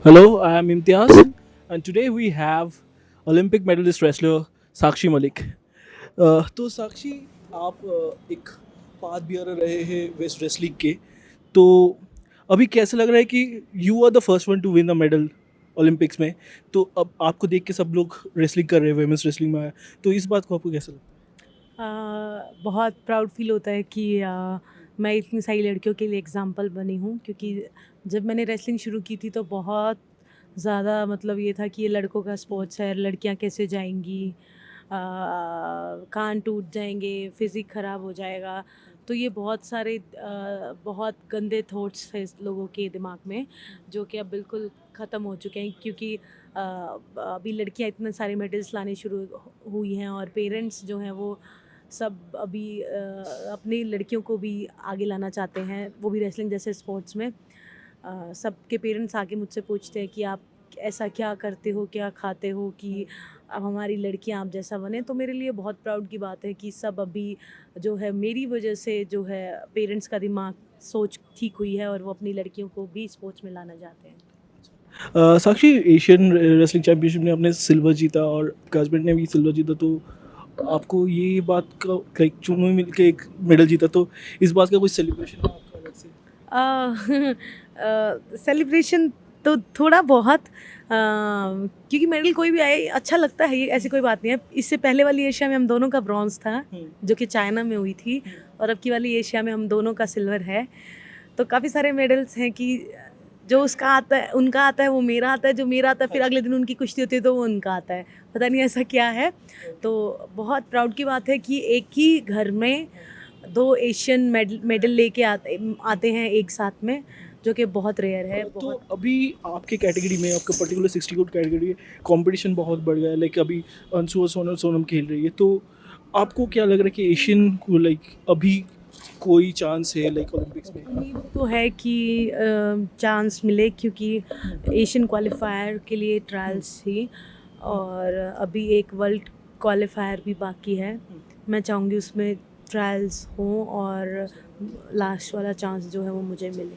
Hello, I am Imtiaz, and today we have Olympic medalist wrestler Sakshi Malik. तो साक्षी, आप एक path bearer रहे हैं वेस्ट रेसलिंग के। तो अभी कैसा लग रहा है कि you are the first one to win the medal Olympics में। तो अब आपको देख के सब लोग रेसलिंग कर रहे हैं, वेमेंस रेसलिंग में आया। तो इस बात को आपको कैसा लगता बहुत प्राउड फील होता है कि मैं इतनी सारी लड़कियों के लिए एग्जाम्पल बनी हूँ, क्योंकि जब मैंने रेसलिंग शुरू की थी तो बहुत ज़्यादा मतलब ये था कि ये लड़कों का स्पोर्ट्स है, लड़कियाँ कैसे जाएंगी, कान टूट जाएंगे, फिज़िक ख़राब हो जाएगा। तो ये बहुत सारे बहुत गंदे थॉट्स थे इस लोगों के दिमाग में, जो कि अब बिल्कुल ख़त्म हो चुके हैं, क्योंकि अभी लड़कियां इतने सारे मेडल्स लाने शुरू हुई हैं, और पेरेंट्स जो हैं वो सब अभी अपनी लड़कियों को भी आगे लाना चाहते हैं, वो भी रेसलिंग जैसे स्पोर्ट्स में। सबके पेरेंट्स आके मुझसे पूछते हैं कि आप ऐसा क्या करते हो, क्या खाते हो कि अब हमारी लड़कियां आप जैसा बने। तो मेरे लिए बहुत प्राउड की बात है कि सब अभी जो है मेरी वजह से जो है पेरेंट्स का दिमाग सोच ठीक हुई है, और वो अपनी लड़कियों को भी स्पोर्ट्स में लाना चाहते हैं। है? साक्षी, एशियन रेसलिंग चैंपियनशिप में आपने सिल्वर जीता और आपके हस्बैंड ने भी सिल्वर जीता। तो आपको ये बात का लाइक चुनू मिल के एक मेडल जीता, तो इस बात का कोई सेलिब्रेशन है आपका अलग से? सेलिब्रेशन तो थोड़ा बहुत, क्योंकि मेडल कोई भी आए अच्छा लगता है, ये ऐसी कोई बात नहीं है। इससे पहले वाली एशिया में हम दोनों का ब्रॉन्ज था, जो कि चाइना में हुई थी, और अब की वाली एशिया में हम दोनों का सिल्वर है। तो काफ़ी सारे मेडल्स हैं कि जो उसका आता है उनका आता है, वो मेरा आता है, जो मेरा आता है फिर अगले दिन उनकी कुश्ती होती है तो वो उनका आता है। पता नहीं ऐसा क्या है। तो बहुत प्राउड की बात है कि एक ही घर में दो एशियन मेडल लेके आते हैं एक साथ में, जो कि बहुत रेयर है। तो बहुत अभी आपके कैटेगरी में, आपका पर्टिकुलर 60 कोड कैटेगरी है, कंपटीशन बहुत बढ़ गया है। लाइक अभी अंशु और सोनम सोनम खेल रही है। तो आपको क्या लग रहा है कि एशियन को लाइक अभी कोई चांस है लाइक ओलंपिक्स में? उम्मीद तो है कि चांस मिले, क्योंकि एशियन क्वालिफायर के लिए ट्रायल्स थी, और अभी एक वर्ल्ड क्वालिफायर भी बाकी है। मैं चाहूँगी उसमें ट्रायल्स हों और लास्ट वाला चांस जो है वो मुझे मिले।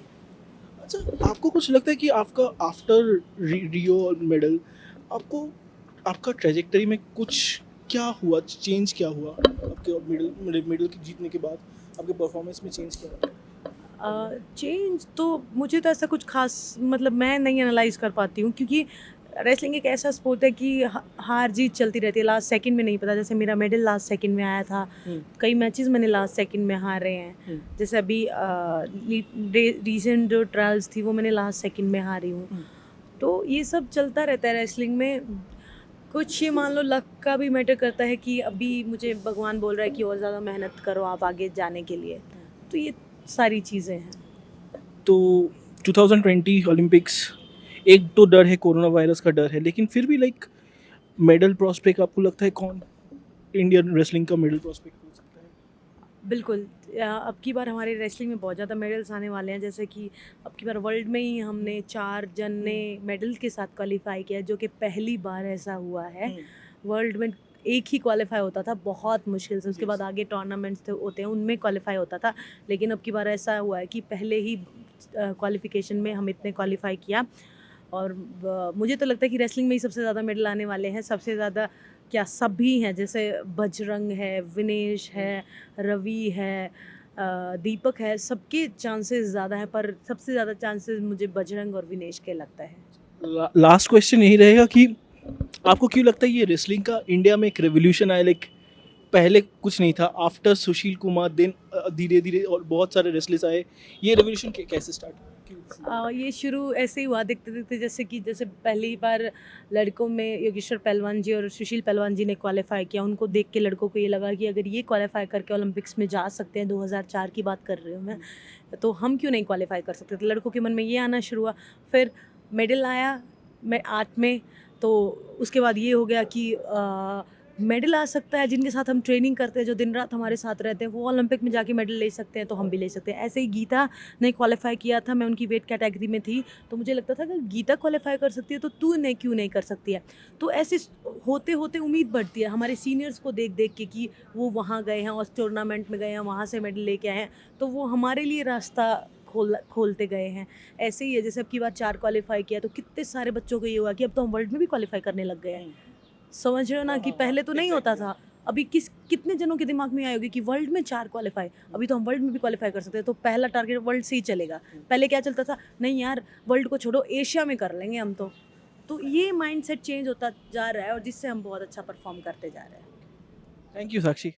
अच्छा, आपको कुछ लगता है कि आपका आफ्टर रियो मेडल, आपको आपका ट्रेजेक्टरी में कुछ क्या हुआ, चेंज क्या हुआ आपके मेडल मेडल जीतने के बाद? आपके परफॉर्मेंस में चेंज क्या हुआ? चेंज तो मुझे तो ऐसा कुछ खास मतलब मैं नहीं एनालाइज कर पाती हूँ, क्योंकि रेसलिंग एक ऐसा स्पोर्ट है कि हार जीत चलती रहती है, लास्ट सेकंड में नहीं पता। जैसे मेरा मेडल लास्ट सेकंड में आया था, कई मैचेस मैंने लास्ट सेकंड में हारे हैं। जैसे अभी रीसेंट जो ट्रायल्स थी वो मैंने लास्ट सेकंड में हारी हूँ। तो ये सब चलता रहता है रेसलिंग में। कुछ ये मान लो लक का भी मैटर करता है कि अभी मुझे भगवान बोल रहा है कि और ज़्यादा मेहनत करो आप आगे जाने के लिए। तो ये सारी चीज़ें हैं। तो 2020 ओलंपिक्स, एक तो डर है, कोरोना वायरस का डर है, लेकिन फिर भी लाइक मेडल प्रॉस्पेक्ट आपको लगता है कौन इंडियन रेसलिंग का मेडल प्रॉस्पेक्ट हो सकता है? बिल्कुल। अब की बार हमारे रेसलिंग में बहुत ज़्यादा मेडल्स आने वाले हैं। जैसे कि अब की बार वर्ल्ड में ही हमने 4 जन ने मेडल के साथ क्वालिफाई किया है, जो कि पहली बार ऐसा हुआ है। वर्ल्ड में एक ही क्वालिफाई होता था बहुत मुश्किल से, उसके बाद आगे टूर्नामेंट्स थे होते हैं उनमें क्वालिफाई होता था। लेकिन अब की बार ऐसा हुआ है कि पहले ही क्वालिफिकेशन में हम इतने क्वालिफाई किया। और मुझे तो लगता है कि रेसलिंग में ही सबसे ज़्यादा मेडल आने वाले हैं। सबसे ज़्यादा क्या, सभी हैं, जैसे बजरंग है, विनेश है, रवि है, दीपक है, सबके चांसेस ज़्यादा हैं, पर सबसे ज़्यादा चांसेस मुझे बजरंग और विनेश के लगता है। लास्ट क्वेश्चन यही रहेगा कि आपको क्यों लगता है ये रेसलिंग का इंडिया में एक रेवोल्यूशन आया? लाइक पहले कुछ नहीं था, आफ्टर सुशील कुमार देन धीरे धीरे और बहुत सारे रेसलर्स आए। ये रेवोल्यूशन कैसे स्टार्ट हुआ? ये शुरू ऐसे ही हुआ देखते देखते, जैसे पहली बार लड़कों में योगेश्वर पहलवान जी और सुशील पहलवान जी ने क्वालिफाई किया। उनको देख के लड़कों को ये लगा कि अगर ये क्वालिफाई करके ओलंपिक्स में जा सकते हैं, 2004 की बात कर रही हूँ मैं, तो हम क्यों नहीं क्वालिफाई कर सकते। तो लड़कों के मन में ये आना शुरू हुआ। फिर मेडल आया मैं 8 में। तो उसके बाद ये हो गया कि मेडल आ सकता है, जिनके साथ हम ट्रेनिंग करते हैं, जो दिन रात हमारे साथ रहते हैं, वो ओलंपिक में जाके मेडल ले सकते हैं, तो हम भी ले सकते हैं। ऐसे ही गीता ने क्वालिफाई किया था, मैं उनकी वेट कैटेगरी में थी, तो मुझे लगता था कि गीता क्वालिफाई कर सकती है तो तू नहीं क्यों नहीं कर सकती है। तो ऐसे होते होते उम्मीद बढ़ती है हमारे सीनियर्स को देख देख के कि वो वहाँ गए हैं, उस टूर्नामेंट में गए हैं, वहाँ से मेडल लेके आए हैं, तो वो हमारे लिए रास्ता खोलते गए हैं। ऐसे ही है, जैसे अब की बार 4 क्वालीफाई किया तो कितने सारे बच्चों को ये हुआ कि अब तो हम वर्ल्ड में भी क्वालीफाई करने लग गए हैं। समझ रहे हो ना हाँ, कि हाँ, पहले हाँ, तो नहीं होता एग्जैक्टली। था। अभी कितने जनों के दिमाग में आएगी कि वर्ल्ड में 4 क्वालीफाई, अभी तो हम वर्ल्ड में भी क्वालीफाई कर सकते हैं, तो पहला टारगेट वर्ल्ड से ही चलेगा। पहले क्या चलता था, नहीं यार वर्ल्ड को छोड़ो, एशिया में कर लेंगे हम तो ये माइंडसेट चेंज होता जा रहा है और जिससे हम बहुत अच्छा परफॉर्म करते जा रहे हैं। Thank you Sakshi.